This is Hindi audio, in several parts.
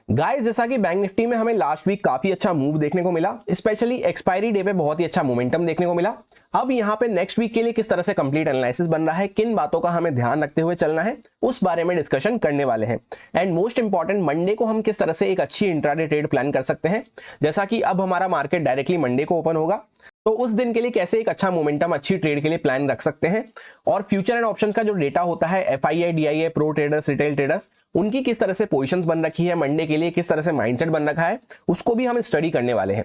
गाइस, जैसा कि बैंक निफ्टी में हमें लास्ट वीक काफी अच्छा मूव देखने को मिला, स्पेशली एक्सपायरी डे पे बहुत ही अच्छा मोमेंटम देखने को मिला। अब यहाँ पे नेक्स्ट वीक के लिए किस तरह से कंप्लीट एनालिसिस बन रहा है, किन बातों का हमें ध्यान रखते हुए चलना है, उस बारे में डिस्कशन करने वाले हैं। एंड मोस्ट इंपॉर्टेंट, मंडे को हम किस तरह से एक अच्छी इंट्राडे ट्रेड प्लान कर सकते हैं। जैसा कि अब हमारा मार्केट डायरेक्टली मंडे को ओपन होगा, तो उस दिन के लिए कैसे एक अच्छा मोमेंटम अच्छी ट्रेड के लिए प्लान रख सकते हैं। और फ्यूचर एंड ऑप्शन का जो डेटा होता है, FII, DIA, pro traders, retail traders, उनकी किस तरह से पोजीशंस बन रखी है, मंडे के लिए किस तरह से माइंडसेट बन रखा है, उसको भी हम स्टडी करने वाले हैं।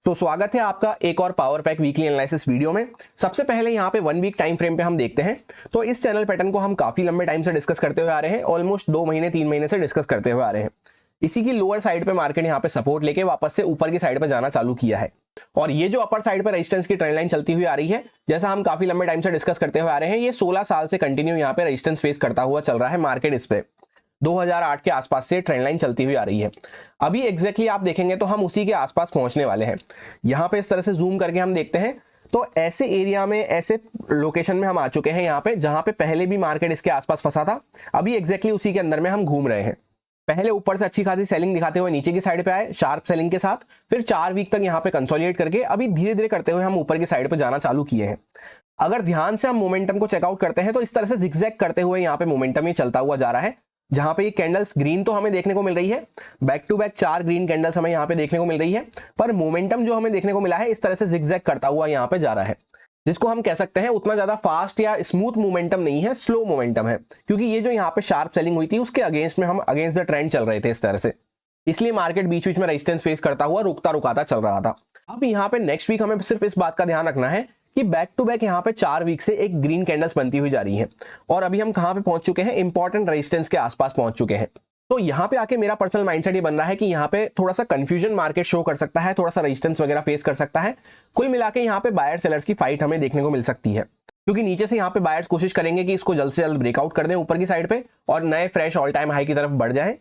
तो स्वागत है आपका एक और power pack weekly analysis video में। सबसे पहले यहाँ पे 1 वीक टाइम फ्रेम पे हम देखते हैं। तो इस चैनल पैटर्न को हम काफी लंबे टाइम से डिस्कस करते हुए आ रहे हैं, ऑलमोस्ट 2 महीने 3 महीने से डिस्कस करते हुए आ रहे हैं। इसी की लोअर साइड पे मार्केट यहाँ पे सपोर्ट लेके वापस से ऊपर की साइड पे जाना चालू किया है। और ये जो अपर साइड पे रेजिस्टेंस की ट्रेंड लाइन चलती हुई आ रही है, जैसा हम काफी लंबे टाइम से डिस्कस करते हुए आ रहे हैं, ये 16 साल से कंटिन्यू यहाँ पे रेजिस्टेंस फेस करता हुआ चल रहा है मार्केट। इस पे 2008 के आसपास से ट्रेंड लाइन चलती हुई आ रही है। अभी एग्जैक्टली आप देखेंगे तो हम उसी के आसपास पहुंचने वाले हैं। यहाँ पे इस तरह से जूम करके हम देखते हैं तो ऐसे एरिया में, ऐसे लोकेशन में हम आ चुके हैं यहाँ पे, जहां पे पहले भी मार्केट इसके आसपास फंसा था। अभी एग्जैक्टली उसी के अंदर में हम घूम रहे हैं। पहले ऊपर से अच्छी खासी सेलिंग दिखाते हुए नीचे की साइड पे आए शार्प सेलिंग के साथ, फिर 4 वीक तक यहाँ पे कंसोलिडेट करके अभी धीरे धीरे करते हुए हम ऊपर की साइड पे जाना चालू किए हैं। अगर ध्यान से हम मोमेंटम को चेकआउट करते हैं तो इस तरह से जिगजैग करते हुए यहाँ पे मोमेंटम ये चलता हुआ जा रहा है, जहां पे ये कैंडल्स ग्रीन तो हमें देखने को मिल रही है, back to back 4 green candles हमें यहाँ पे देखने को मिल रही है, पर मोमेंटम जो हमें देखने को मिला है इस तरह से जिगजैग करता हुआ यहाँ पे जा रहा है, जिसको हम कह सकते हैं उतना ज्यादा फास्ट या स्मूथ मोमेंटम नहीं है, स्लो मोमेंटम है। क्योंकि ये जो यहाँ पे शार्प सेलिंग हुई थी उसके अगेंस्ट में हम अगेंस्ट द ट्रेंड चल रहे थे इस तरह से, इसलिए मार्केट बीच बीच में रेजिस्टेंस फेस करता हुआ रुकता रुकाता चल रहा था। अब यहाँ पे नेक्स्ट वीक हमें सिर्फ इस बात का ध्यान रखना है कि बैक टू बैक यहाँ पे 4 वीक से एक ग्रीन कैंडल्स बनती हुई जा रही है, और अभी हम कहाँ पे पहुंच चुके हैं, इंपॉर्टेंट रेजिस्टेंस के आसपास पहुंच चुके हैं। तो यहाँ पे आके मेरा पर्सनल माइंडसेट ये बन रहा है कि यहाँ पे थोड़ा सा कंफ्यूजन मार्केट शो कर सकता है, थोड़ा सा रेजिस्टेंस वगैरह फेस कर सकता है। कुल मिला के यहाँ पे बायर सेलर्स की फाइट हमें देखने को मिल सकती है, क्योंकि नीचे से यहाँ पे बायर्स कोशिश करेंगे कि इसको जल्द से जल्द ब्रेकआउट कर दें ऊपर की साइड पे और नए फ्रेश ऑल टाइम हाई की तरफ बढ़ जाएं,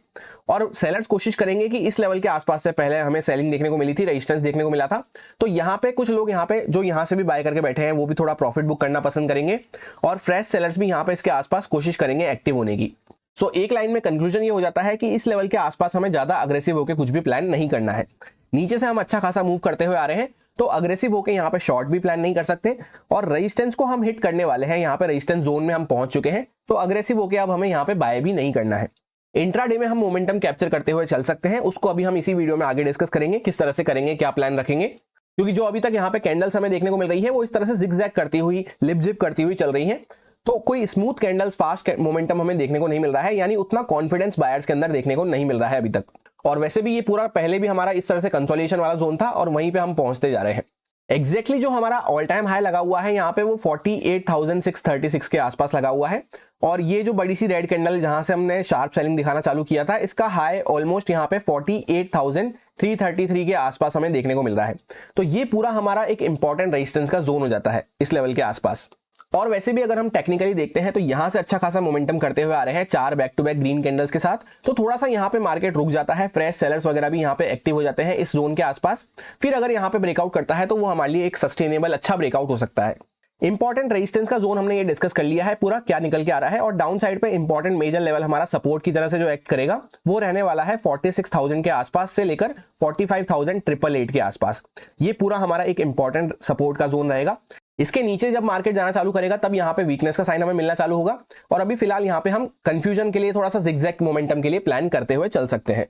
और सेलर्स कोशिश करेंगे कि इस लेवल के आसपास से पहले हमें सेलिंग देखने को मिली थी, रेजिस्टेंस देखने को मिला था, तो यहाँ पे कुछ लोग यहाँ पे जो यहाँ से भी बाय करके बैठे हैं वो भी थोड़ा प्रॉफिट बुक करना पसंद करेंगे, और फ्रेश सेलर्स भी यहाँ पे इसके आसपास कोशिश करेंगे एक्टिव होने की। सो एक लाइन में कंक्लूजन ये हो जाता है कि इस लेवल के आसपास हमें ज्यादा अग्रेसिव होकर कुछ भी प्लान नहीं करना है। नीचे से हम अच्छा खासा मूव करते हुए आ रहे हैं, तो अग्रेसिव होकर यहाँ पे शॉर्ट भी प्लान नहीं कर सकते, और रेजिस्टेंस को हम हिट करने वाले हैं। यहाँ पे रेजिस्टेंस जोन में हम पहुंच चुके हैं, तो अग्रेसिव होकर अब हमें यहाँ पे बाय भी नहीं करना है। इंट्राडे में हम मोमेंटम कैप्चर करते हुए चल सकते हैं, उसको अभी हम इसी वीडियो में आगे डिस्कस करेंगे, किस तरह से करेंगे, क्या प्लान रखेंगे। क्योंकि जो अभी तक यहाँ पे कैंडल्स हमें देखने को मिल रही है वो इस तरह से जिगजैग करती हुई, लिप जिप करती हुई चल रही है, तो कोई स्मूथ कैंडल्स, फास्ट मोमेंटम हमें देखने को नहीं मिल रहा है, यानी उतना कॉन्फिडेंस बायर्स के अंदर देखने को नहीं मिल रहा है अभी तक। और वैसे भी ये पूरा पहले भी हमारा इस तरह से कंसोलिडेशन वाला जोन था, और वहीं पे हम पहुंचते जा रहे हैं। एग्जैक्टली जो हमारा ऑल टाइम हाई लगा हुआ है यहाँ पे वो 48,636 के आसपास लगा हुआ है, और ये जो बड़ी सी रेड कैंडल जहां से हमने शार्प सेलिंग दिखाना चालू किया था, इसका हाई ऑलमोस्ट यहाँ पे 48,333 के आसपास हमें देखने को मिल रहा है। तो ये पूरा हमारा एक इंपॉर्टेंट रेजिस्टेंस का जोन हो जाता है इस लेवल के आसपास। और वैसे भी अगर हम टेक्निकली देखते हैं तो यहां से अच्छा खासा मोमेंटम करते हुए आ रहे हैं 4 back to back green candles के साथ, तो थोड़ा सा यहां पे मार्केट रुक जाता है, फ्रेश सेलर्स वगैरह भी यहां पे एक्टिव हो जाते हैं इस जोन के आसपास। फिर अगर यहां पे ब्रेकआउट करता है तो वो हमारे लिए एक सस्टेनेबल अच्छा ब्रेकआउट हो सकता है। इंपॉर्टेंट रेजिस्टेंस का जोन हमने ये डिस्कस कर लिया है पूरा क्या निकल के आ रहा है, और डाउन साइड पे इंपॉर्टेंट मेजर लेवल हमारा सपोर्ट की तरह से जो एक्ट करेगा वो रहने वाला है 46,000 के आसपास से लेकर 45,888 के आसपास। ये पूरा हमारा एक इंपॉर्टेंट सपोर्ट का जोन रहेगा। इसके नीचे जब मार्केट जाना चालू करेगा तब यहाँ पे वीकनेस का साइन हमें मिलना चालू होगा, और अभी फिलहाल यहाँ पे हम कंफ्यूजन के लिए थोड़ा सा जिगजैग मोमेंटम के लिए प्लान करते हुए चल सकते हैं।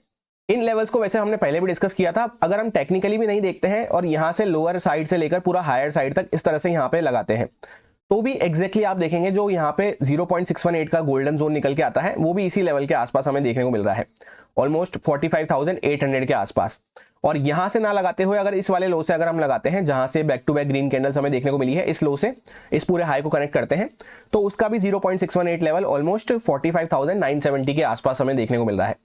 इन लेवल्स को वैसे हमने पहले भी डिस्कस किया था, अगर हम टेक्निकली भी नहीं देखते हैं और यहाँ से लोअर साइड से लेकर पूरा हायर साइड तक इस तरह से यहाँ पे लगाते हैं, तो भी एग्जैक्टली आप देखेंगे जो यहाँ पे 0.618 का गोल्डन जोन निकल के आता है वो भी इसी लेवल के आसपास हमें देखने को मिल रहा है, ऑलमोस्ट 45,800 के आसपास। और यहां से ना लगाते हुए अगर इस वाले लो से अगर हम लगाते हैं, जहां से back to back green candles हमें देखने को मिली है, इस लो से इस पूरे हाई को कनेक्ट करते हैं, तो उसका भी 0.618 लेवल ऑलमोस्ट 45,970 के आसपास हमें देखने को मिल रहा है।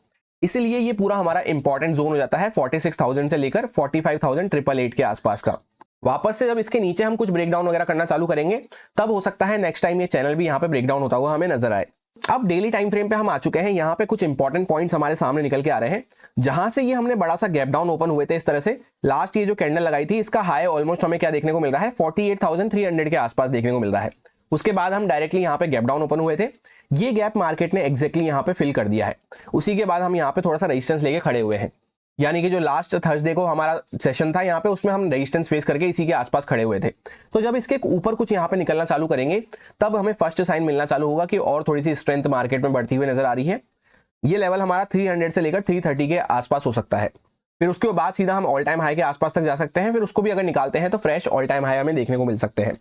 इसलिए ये पूरा हमारा इंपॉर्टेंट जोन हो जाता है 46,000 से लेकर 45,888 के आसपास का। वापस से जब इसके नीचे हम कुछ ब्रेकडाउन वगैरह करना चालू करेंगे तब हो सकता है नेक्स्ट टाइम ये चैनल भी यहाँ पे ब्रेकडाउन होता हुआ हमें नजर आए। अब डेली टाइम फ्रेम पे हम आ चुके हैं, यहाँ पे कुछ इंपॉर्टेंट पॉइंट्स हमारे सामने निकल के आ रहे हैं, जहां से ये हमने बड़ा सा गैप डाउन ओपन हुए थे इस तरह से। लास्ट ये जो कैंडल लगाई थी इसका हाई ऑलमोस्ट हमें क्या देखने को मिल रहा है, 48,300 के आसपास देखने को मिल रहा है। उसके बाद हम डायरेक्टली यहाँ पे गैप डाउन ओपन हुए थे, ये गैप मार्केट ने एग्जैक्टली यहाँ पे फिल कर दिया है। उसी के बाद हम यहाँ पे थोड़ा सा रेजिस्टेंस लेके खड़े हुए हैं, यानी कि जो लास्ट थर्सडे को हमारा सेशन था यहाँ पे, उसमें हम रेजिस्टेंस फेस करके इसी के आसपास खड़े हुए थे। तो जब इसके ऊपर कुछ यहाँ पे निकलना चालू करेंगे तब हमें फर्स्ट साइन मिलना चालू होगा कि और थोड़ी सी स्ट्रेंथ मार्केट में बढ़ती हुई नजर आ रही है। ये लेवल हमारा 300 से लेकर 330 के आसपास हो सकता है। फिर उसके बाद सीधा हम ऑल टाइम हाई के आसपास तक जा सकते हैं। फिर उसको भी अगर निकालते हैं तो फ्रेश ऑल टाइम हाई हमें देखने को मिल सकते हैं।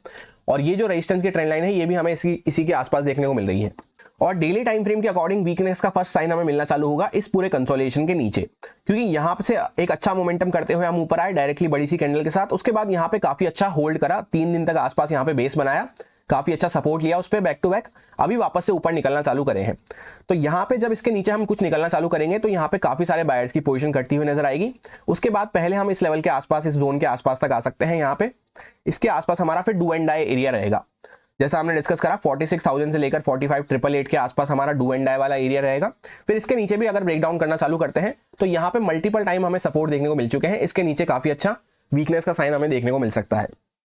और ये जो रेजिस्टेंस की ट्रेंड लाइन है ये भी हमें इसी के आसपास देखने को मिल रही है। और डेली टाइम फ्रेम के अकॉर्डिंग वीकनेस का फर्स्ट साइन हमें मिलना चालू होगा इस पूरे कंसोलिडेशन के नीचे, क्योंकि यहाँ से एक अच्छा मोमेंटम करते हुए हम ऊपर आए डायरेक्टली बड़ी सी कैंडल के साथ। उसके बाद यहाँ पे काफी अच्छा होल्ड करा, 3 दिन तक आसपास यहाँ पे बेस बनाया, काफी अच्छा सपोर्ट लिया उस पर बैक टू बैक, अभी वापस से ऊपर निकलना चालू करे हैं। तो यहाँ पे जब इसके नीचे हम कुछ निकलना चालू करेंगे तो यहाँ पे काफी सारे बायर्स की पोजीशन कटती हुई नजर आएगी। उसके बाद पहले हम इस लेवल के आसपास, इस जोन के आसपास तक आ सकते हैं। यहाँ पे इसके आसपास हमारा फिर डू एंड डाई एरिया रहेगा, जैसा हमने डिस्कस करा 46,000 से लेकर 45,888 के आसपास हमारा डू एंड डाई वाला एरिया रहेगा। फिर इसके नीचे भी अगर ब्रेक डाउन करना चालू करते हैं तो यहाँ पे मल्टीपल टाइम हमें सपोर्ट देखने को मिल चुके हैं, इसके नीचे काफी अच्छा वीकनेस का साइन हमें देखने को मिल सकता है।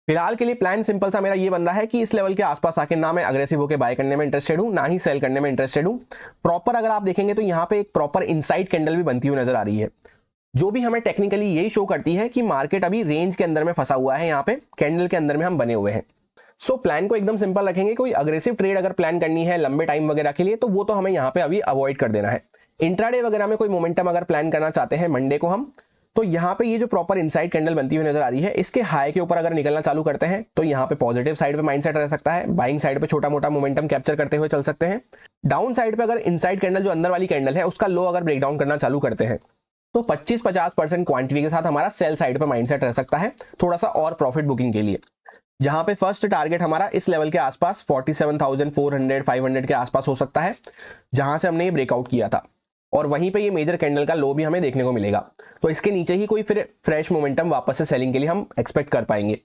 फिलहाल के लिए प्लान सिंपल सा मेरा ये बन रहा है कि इस लेवल के आसपास आके ना मैं अग्रेसिव होकर बाय करने में इंटरेस्टेड हूं, ना ही सेल करने में इंटरेस्टेड हूं। प्रॉपर अगर आप देखेंगे तो यहाँ पे एक प्रॉपर इनसाइड कैंडल भी बनती हुई नजर आ रही है, जो भी हमें टेक्निकली यही शो करती है कि मार्केट अभी रेंज के अंदर में फंसा हुआ है, यहाँ पे कैंडल के अंदर में हम बने हुए हैं। सो प्लान को एकदम सिंपल रखेंगे, कोई अग्रेसिव ट्रेड अगर प्लान करनी है लंबे टाइम वगैरह के लिए तो वो तो हमें यहाँ पे अभी अवॉइड कर देना है। इंट्राडे वगैरह में कोई मोमेंटम अगर प्लान करना चाहते हैं मंडे को हम, तो यहाँ पे ये जो प्रॉपर इनसाइड कैंडल बनती हुई नजर आ रही है इसके हाई के ऊपर अगर निकलना चालू करते हैं तो यहाँ पे पॉजिटिव साइड पे माइंडसेट रह सकता है, बाइंग साइड पे छोटा मोटा मोमेंटम कैप्चर करते हुए चल सकते हैं। डाउन साइड पे अगर इनसाइड कैंडल जो अंदर वाली कैंडल है उसका लो अगर ब्रेक डाउन करना चालू करते हैं तो 25-50% क्वांटिटी के साथ हमारा सेल साइड पे माइंडसेट रह सकता है, थोड़ा सा और प्रॉफिट बुकिंग के लिए। जहां पे फर्स्ट टारगेट हमारा इस लेवल के आसपास 47,400-500 के आसपास हो सकता है, जहां से हमने ये ब्रेकआउट किया था। और वहीं पे ये मेजर कैंडल का लो भी हमें देखने को मिलेगा, तो इसके नीचे ही कोई फिर फ्रेश मोमेंटम वापस से सेलिंग के लिए हम एक्सपेक्ट कर पाएंगे।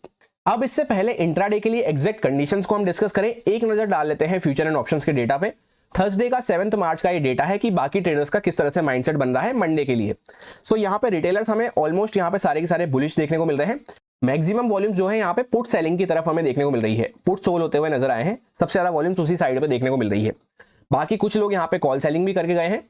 अब इससे पहले इंट्राडे के लिए एग्जैक्ट कंडीशंस को हम डिस्कस करें, एक नजर डाल लेते हैं फ्यूचर एंड ऑप्शंस के डेटा पे। थर्सडे का 7 मार्च का ये डेटा है कि बाकी ट्रेडर्स का किस तरह से माइंडसेट बन रहा है मंडे के लिए। सो यहाँ पे रिटेलर्स हमें ऑलमोस्ट यहाँ पे सारे के सारे बुलिश देखने को मिल रहे हैं। मैक्सिमम वॉल्यूम्स जो है यहाँ पे पुट सेलिंग की तरफ हमें देखने को मिल रही है, पुट सोल होते हुए नजर आए हैं, सबसे ज्यादा वॉल्यूम्स उसी साइड पे देखने को मिल रही है। बाकी कुछ लोग यहाँ पे कॉल सेलिंग भी करके गए हैं,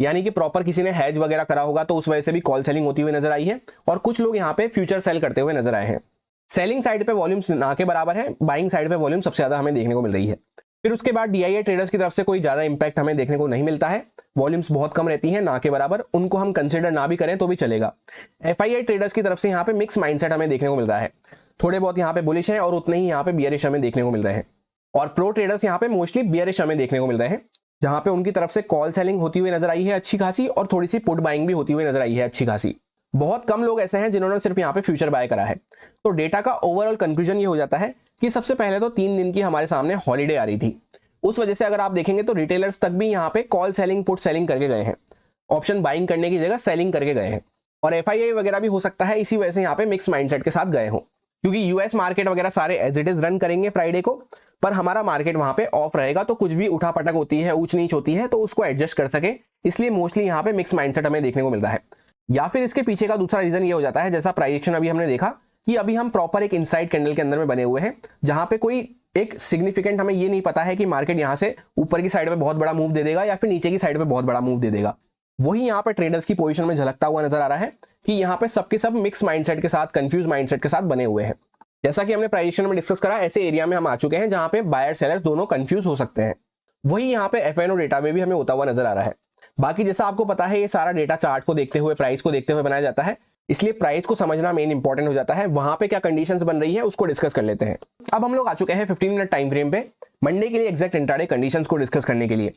यानी कि प्रॉपर किसी ने हैज वगैरह करा होगा तो उस वजह से भी कॉल सेलिंग होती हुई नजर आई है। और कुछ लोग यहाँ पे फ्यूचर सेल करते हुए नजर आए हैं। सेलिंग साइड पे वॉल्यूम्स ना के बराबर है, बाइंग साइड पे वॉल्यूम सबसे ज्यादा हमें देखने को मिल रही है। फिर उसके बाद डीआईए ट्रेडर्स की तरफ से कोई ज्यादा इंपैक्ट हमें देखने को नहीं मिलता है, वॉल्यूम्स बहुत कम रहती हैं ना के बराबर, उनको हम कंसिडर ना भी करें तो भी चलेगा। एफआईआई ट्रेडर्स की तरफ से यहाँ पे मिक्स माइंडसेट हमें देखने को मिल रहा है, थोड़े बहुत यहाँ पे बुलिश हैं और उतने ही यहाँ पे बियरिश हमें देखने को मिल रहे हैं। और प्रो ट्रेडर्स यहाँ पे मोस्टली बियरिश हमें देखने को मिल रहे हैं, जहां पे उनकी तरफ से कॉल सेलिंग होती हुई नजर आई है अच्छी खासी, और थोड़ी सी पुट बाइंग भी होती हुई नजर आई है अच्छी खासी। बहुत कम लोग ऐसे हैं जिन्होंने सिर्फ यहाँ पे फ्यूचर बाय करा है। तो डेटा का ओवरऑल कंक्लूजन ये हो जाता है कि सबसे पहले तो 3 दिन की हमारे सामने हॉलीडे आ रही थी, उस वजह से अगर आप देखेंगे तो रिटेलर्स तक भी यहाँ पे कॉल सेलिंग पुट सेलिंग करके गए हैं, ऑप्शन बाइंग करने की जगह सेलिंग करके गए हैं। और एफआईआई वगैरह भी हो सकता है इसी वजह से यहाँ पे मिक्स माइंडसेट के साथ गए हों, क्योंकि यूएस मार्केट वगैरह सारे एज इट इज रन करेंगे फ्राइडे को, पर हमारा मार्केट वहां पे ऑफ रहेगा, तो कुछ भी उठा पटक होती है, ऊंच नीच होती है, तो उसको एडजस्ट कर सके, इसलिए मोस्टली यहाँ पे मिक्स माइंडसेट हमें देखने को मिल रहा है। या फिर इसके पीछे का दूसरा रीजन ये हो जाता है, जैसा प्राइस एक्शन अभी हमने देखा कि अभी हम प्रॉपर एक इनसाइड कैंडल के अंदर में बने हुए हैं, जहां पे कोई एक सिग्निफिकेंट हमें ये नहीं पता है कि मार्केट यहाँ से ऊपर की साइड पे बहुत बड़ा मूव दे देगा या फिर नीचे की साइड पे बहुत बड़ा मूव दे देगा। वही यहाँ पे ट्रेडर्स की पोजीशन में झलकता हुआ नजर आ रहा है कि यहाँ पे सबके सब मिक्स माइंडसेट के साथ, कंफ्यूज माइंडसेट के साथ बने हुए हैं। जैसा कि हमने प्राइस एक्शन में डिस्कस करा, ऐसे एरिया में हम आ चुके हैं जहां पे बायर सेलर्स दोनों कंफ्यूज हो सकते हैं। वही यहाँ पे एफएनओ डेटा में भी हमें होता हुआ नजर आ रहा है। बाकी जैसा आपको पता है ये सारा डेटा चार्ट को देखते हुए, प्राइस को देखते हुए बनाया जाता है, इसलिए प्राइस को समझना मेन इंपॉर्टेंट हो जाता है। वहां पे क्या कंडीशंस बन रही है उसको डिस्कस कर लेते हैं। अब हम लोग आ चुके हैं 15 मिनट टाइम फ्रेम पे मंडे के लिए एग्जैक्ट इंट्राडे कंडीशंस को डिस्कस करने के लिए।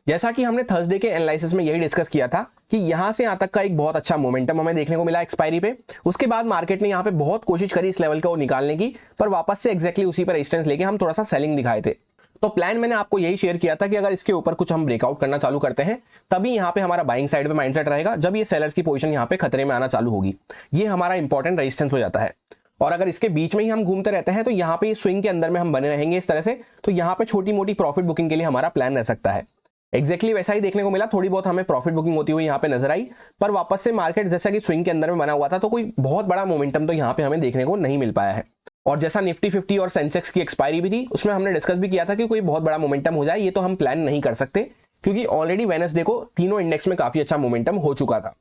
जैसा कि हमने थर्सडे के एनालिसिस में यही डिस्कस किया था कि यहां से यहां तक का एक बहुत अच्छा मोमेंटम हमें देखने को मिला एक्सपायरी पे। उसके बाद मार्केट ने यहां पे बहुत कोशिश करी इस लेवल को निकालने की, पर वापस से एक्जैक्टली उसी पर रेजिस्टेंस लेके हम थोड़ा सा सेलिंग दिखाए थे। तो प्लान मैंने आपको यही शेयर किया था कि अगर इसके ऊपर कुछ हम ब्रेकआउट करना चालू करते हैं तभी यहाँ पे हमारा बाइंग साइड पे माइंडसेट रहेगा, जब ये सेलर्स की पोजीशन यहाँ पे खतरे में आना चालू होगी, ये हमारा इंपॉर्टेंट रेजिस्टेंस हो जाता है। और अगर इसके बीच में ही हम घूमते रहते हैं तो यहाँ पे स्विंग के अंदर में हम बने रहेंगे इस तरह से, तो यहाँ पे छोटी मोटी प्रॉफिट बुकिंग के लिए हमारा प्लान रह सकता है। एक्जैक्टली वैसा ही देखने को मिला, थोड़ी बहुत हमें प्रॉफिट बुकिंग होती हुई यहाँ पे नजर आई, पर वापस से मार्केट जैसा कि स्विंग के अंदर में बना हुआ था, तो कोई बहुत बड़ा मोमेंटम तो यहाँ पे हमें देखने को नहीं मिल पाया है। और जैसा निफ्टी 50 और सेंसेक्स की एक्सपायरी भी थी, उसमें हमने डिस्कस भी किया था कि कोई बहुत बड़ा मोमेंटम हो जाए ये तो हम प्लान नहीं कर सकते, क्योंकि ऑलरेडी वेडनेसडे को तीनों इंडेक्स में काफी अच्छा मोमेंटम हो चुका था।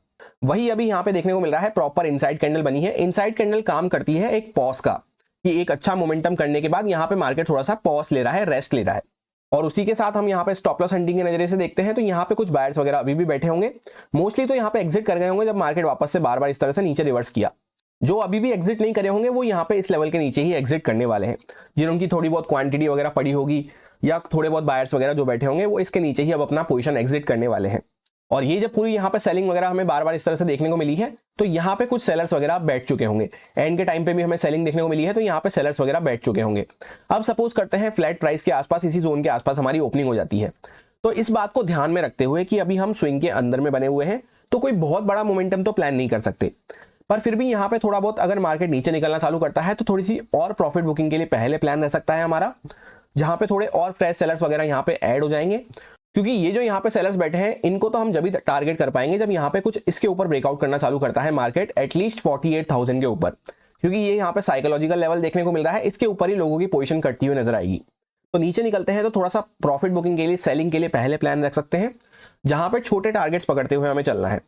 वही अभी यहाँ पे देखने को मिल रहा है, प्रॉपर इनसाइड कैंडल बनी है। इनसाइड कैंडल काम करती है एक पॉज का, कि एक अच्छा मोमेंटम करने के बाद यहाँ पे मार्केट थोड़ा सा पॉज ले रहा है, रेस्ट ले रहा है। और उसी के साथ हम यहाँ पे स्टॉप लॉस हंटिंग के नजरिए से देखते हैं तो यहाँ पे कुछ बायर्स वगैरह अभी भी बैठे होंगे, मोस्टली तो यहाँ पे एग्जिट कर गए होंगे जब मार्केट वापस से बार बार इस तरह से नीचे रिवर्स किया। जो अभी भी एग्जिट नहीं करे होंगे वो यहाँ पे इस लेवल के नीचे ही एग्जिट करने वाले हैं, जिनकी थोड़ी बहुत क्वांटिटी वगैरह पड़ी होगी या थोड़े बहुत बायर्स वगैरह जो बैठे होंगे वो इसके नीचे ही अब अपना पोजीशन एग्जिट करने वाले हैं। और ये जब पूरी यहाँ पे सेलिंग वगैरह हमें बार बार इस तरह से देखने को मिली है तो यहाँ पे कुछ सेलर्स वगैरह बैठ चुके होंगे। एंड के टाइम पे भी हमें सेलिंग देखने को मिली है तो यहाँ पे सेलर्स वगैरह बैठ चुके होंगे। अब सपोज करते हैं फ्लैट प्राइस के आसपास, इसी जोन के आसपास हमारी ओपनिंग हो जाती है, तो इस बात को ध्यान में रखते हुए कि अभी हम स्विंग के अंदर में बने हुए हैं तो कोई बहुत बड़ा मोमेंटम तो प्लान नहीं कर सकते, पर फिर भी यहाँ पे थोड़ा बहुत अगर मार्केट नीचे निकलना चालू करता है तो थोड़ी सी और प्रॉफिट बुकिंग के लिए पहले प्लान रह सकता है हमारा, जहां पे थोड़े और फ्रेश सेलर्स वगैरह यहाँ पे ऐड हो जाएंगे। क्योंकि ये जो यहाँ पे सेलर्स बैठे हैं इनको तो हम जब भी टारगेट कर पाएंगे जब यहाँ पे कुछ इसके ऊपर ब्रेकआउट करना चालू करता है मार्केट, एटलीस्ट 48,000 के ऊपर, क्योंकि ये यहाँ पे साइकोलॉजिकल लेवल देखने को मिल रहा है, इसके ऊपर ही लोगों की पोजीशन कटती हुई नजर आएगी। तो नीचे निकलते हैं तो थोड़ा सा प्रॉफिट बुकिंग के लिए, सेलिंग के लिए पहले प्लान रख सकते हैं, जहां पे छोटे टारगेट्स पकड़ते हुए हमें चलना है।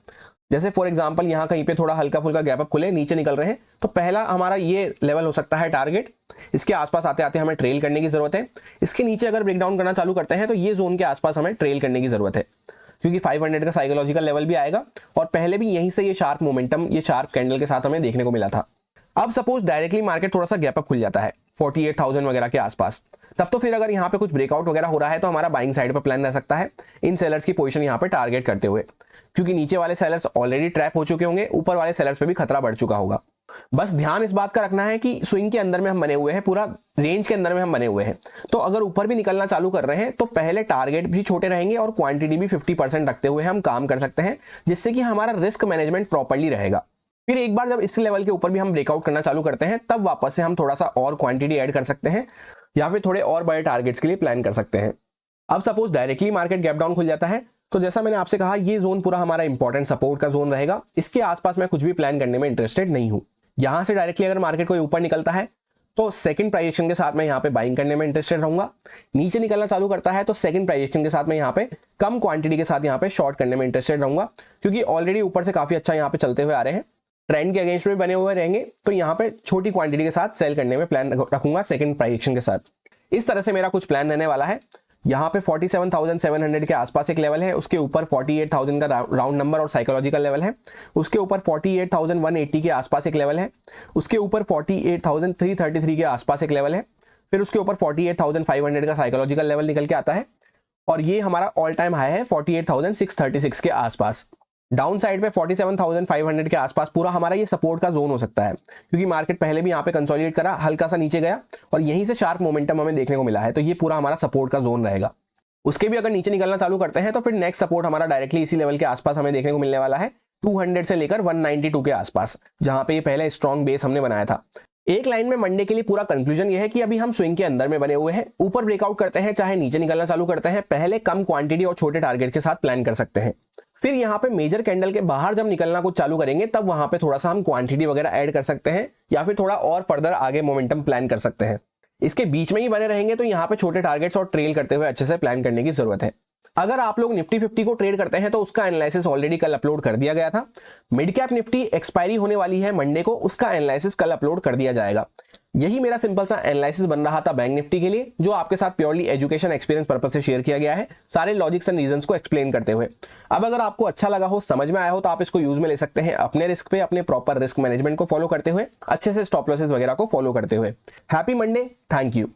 जैसे फॉर एग्जांपल यहाँ कहीं पे थोड़ा हल्का फुल्का गैप अप खुले, नीचे निकल रहे हैं, तो पहला हमारा ये लेवल हो सकता है टारगेट, इसके आसपास आते आते हमें ट्रेल करने की जरूरत है। इसके नीचे अगर ब्रेकडाउन करना चालू करते हैं तो ये जोन के आसपास हमें ट्रेल करने की जरूरत है, क्योंकि 500 का साइकोलॉजिकल लेवल भी आएगा और पहले भी यहीं से ये शार्प मोमेंटम, ये शार्प कैंडल के साथ हमें देखने को मिला था। अब सपोज डायरेक्टली मार्केट थोड़ा सा गैप अप खुल जाता है 48,000 वगैरह के आसपास, तब तो फिर अगर यहाँ पे कुछ ब्रेकआउट वगैरह हो रहा है तो हमारा बाइंग साइड पर प्लान रह सकता है इन सेलर्स की पोजीशन यहाँ पे टारगेट करते हुए, क्योंकि नीचे वाले सेलर्स ऑलरेडी ट्रैप हो चुके होंगे, ऊपर वाले सेलर्स पे भी खतरा बढ़ चुका होगा। बस ध्यान इस बात का रखना है कि स्विंग के अंदर में हम बने हुए हैं, पूरा रेंज के अंदर में हम बने हुए हैं, तो अगर ऊपर भी निकलना चालू कर रहे हैं तो पहले टारगेट भी छोटे रहेंगे और क्वांटिटी भी 50% रखते हुए हम काम कर सकते हैं, जिससे कि हमारा रिस्क मैनेजमेंट प्रॉपर्ली रहेगा। फिर एक बार जब इस लेवल के ऊपर भी हम ब्रेकआउट करना चालू करते हैं तब वापस से हम थोड़ा सा और क्वांटिटी ऐड कर सकते हैं या फिर थोड़े और बड़े टारगेट्स के लिए प्लान कर सकते हैं। अब suppose directly market gap down खुल जाता है तो जैसा मैंने आपसे कहा ये जोन पूरा हमारा इंपॉर्टेंट सपोर्ट का जोन रहेगा, इसके आसपास मैं कुछ भी प्लान करने में इंटरेस्टेड नहीं हूं। यहां से डायरेक्टली अगर मार्केट कोई ऊपर निकलता है तो सेकंड प्राइस एक्शन के साथ मैं यहाँ पे बाइंग करने में इंटरेस्टेड रहूंगा। नीचे निकलना चालू करता है तो सेकंड प्राइस एक्शन के साथ मैं यहाँ पे कम क्वांटिटी के साथ यहाँ पे शॉर्ट करने में इंटरेस्टेड रहूंगा, क्योंकि ऑलरेडी ऊपर से काफी अच्छा यहाँ पे चलते हुए आ रहे हैं, ट्रेंड के अगेंस्ट में बने हुए रहेंगे, तो यहाँ पे छोटी क्वांटिटी के साथ सेल करने में प्लान रखूंगा सेकंड प्राइस एक्शन के साथ। इस तरह से मेरा कुछ प्लान रहने वाला है। यहाँ पे 47,700 के आसपास एक लेवल है, उसके ऊपर 48,000 का राउंड नंबर और साइकोलॉजिकल लेवल है, उसके ऊपर 48,180 के आसपास एक लेवल है, उसके ऊपर 48,333 के आसपास एक लेवल है, फिर उसके ऊपर 48,500 का साइकोलॉजिकल लेवल निकल के आता है, और ये हमारा ऑल टाइम हाई है 48,636 के आसपास। डाउन साइड पे 47,500 के आसपास पूरा हमारा ये सपोर्ट का जोन हो सकता है, क्योंकि मार्केट पहले भी यहाँ पे कंसोलिडेट करा, हल्का सा नीचे गया और यहीं से शार्प मोमेंटम हमें देखने को मिला है, तो ये पूरा हमारा सपोर्ट का जोन रहेगा। उसके भी अगर नीचे निकलना चालू करते हैं तो फिर नेक्स्ट सपोर्ट हमारा डायरेक्टली इसी लेवल के आसपास हमें देखने को मिलने वाला है 200 से लेकर 192 के आसपास, जहां पे ये पहले स्ट्रॉन्ग बेस हमने बनाया था। एक लाइन में मंडे के लिए पूरा कंक्लूजन ये है कि अभी हम स्विंग के अंदर में बने हुए हैं, ऊपर ब्रेकआउट करते हैं चाहे नीचे निकलना चालू करते हैं, पहले कम क्वांटिटी और छोटे टारगेट के साथ प्लान कर सकते हैं। फिर यहाँ पे मेजर कैंडल के बाहर जब निकलना कुछ चालू करेंगे तब वहां पे थोड़ा सा हम क्वांटिटी वगैरह ऐड कर सकते हैं या फिर थोड़ा और फर्दर आगे मोमेंटम प्लान कर सकते हैं। इसके बीच में ही बने रहेंगे तो यहाँ पे छोटे टारगेट्स और ट्रेल करते हुए अच्छे से प्लान करने की जरूरत है। अगर आप लोग निफ्टी 50 को ट्रेड करते हैं तो उसका एनालिसिस ऑलरेडी कल अपलोड कर दिया गया था। मिड कैप निफ्टी एक्सपायरी होने वाली है मंडे को, उसका एनालिसिस कल अपलोड कर दिया जाएगा। यही मेरा सिंपल सा एनालिसिस बन रहा था बैंक निफ्टी के लिए, जो आपके साथ प्योरली एजुकेशन एक्सपीरियंस पर्पस से शेयर किया गया है, सारे लॉजिक्स एंड रीजंस को एक्सप्लेन करते हुए। अब अगर आपको अच्छा लगा हो, समझ में आया हो, तो आप इसको यूज में ले सकते हैं अपने रिस्क पे, अपने प्रॉपर रिस्क मैनेजमेंट को फॉलो करते हुए, अच्छे से स्टॉप लॉसेस वगैरह को फॉलो करते हुए। Happy Monday, thank you.